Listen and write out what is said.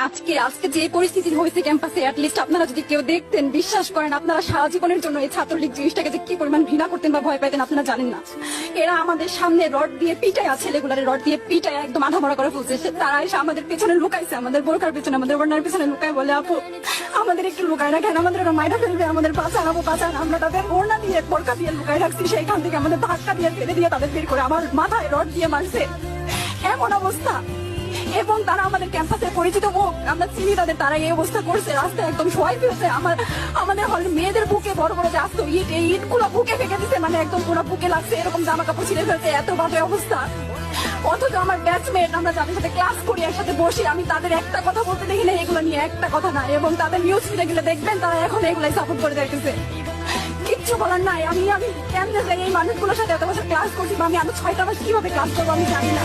আজকে আজকে যে পরিস্থিতি হয়েছে ক্যাম্পাসে, অ্যাটলিস্ট আপনারা যদি কেউ দেখতেন, বিশ্বাস করেন আপনারা সারা জীবনের জন্য এই ছাত্রলীগ জিনিসটাকে যে কি পরিমাণ ঘৃণা করতেন বা ভয় পাইতেন আপনারা জানেন না। এরা আমাদের সামনে রড দিয়ে পিটায়, ছেলেগুলারে রড দিয়ে পিটায় একদম আধামরা করে ফেলছে। তারা এসে আমাদের পেছনে লুকাইছে, আমাদের বোরকার পেছনে, আমাদের ওড়নার পেছনে লুকায়, বলে আপু আমাদের একটু লুকায় রাখেন, আমাদের ওরা মাইরা ফেলবে, আমাদের বাঁচান আপু বাঁচান। আমরা তাদের ওড়না দিয়ে বোরকা দিয়ে লুকায় রাখছি, সেইখান থেকে আমাদের ধাক্কা দিয়ে ফেলে দিয়ে তাদের বের করে আমার মাথায় রড দিয়ে মারছে, এমন অবস্থা। এবং তারা আমাদের ক্যাম্পাসের পরিচিত মুখ, আমরা চিনি তাদের, তারা এই অবস্থা করছে, রাস্তায় একদম শোয়াই ফেলছে। আমাদের হলে মেয়েদের বুকে বড় বড় যে আসতো ইট, এই ইট গুলো বুকে ফেঁকে দিচ্ছে, মানে একদম পুরো বুকে লাগছে, এরকম জামা কাপড় ছিঁড়ে ফেলছে, এত বাজে অবস্থা। অথচ আমার ব্যাচমেট, আমরা যাদের সাথে ক্লাস করি, একসাথে বসি, আমি তাদের একটা কথা বলতে দেখি না, এগুলো নিয়ে একটা কথা না। এবং তাদের নিউজ ফিডে গেলে দেখবেন তারা এখন এগুলাই সাপোর্ট করে যাইতেছে, কিচ্ছু বলার নাই। আমি কেমনে যাই এই মানুষগুলোর সাথে এত বছর ক্লাস করছি, বা আমি আরো 6টা মাস কিভাবে ক্লাস করবো আমি জানি না।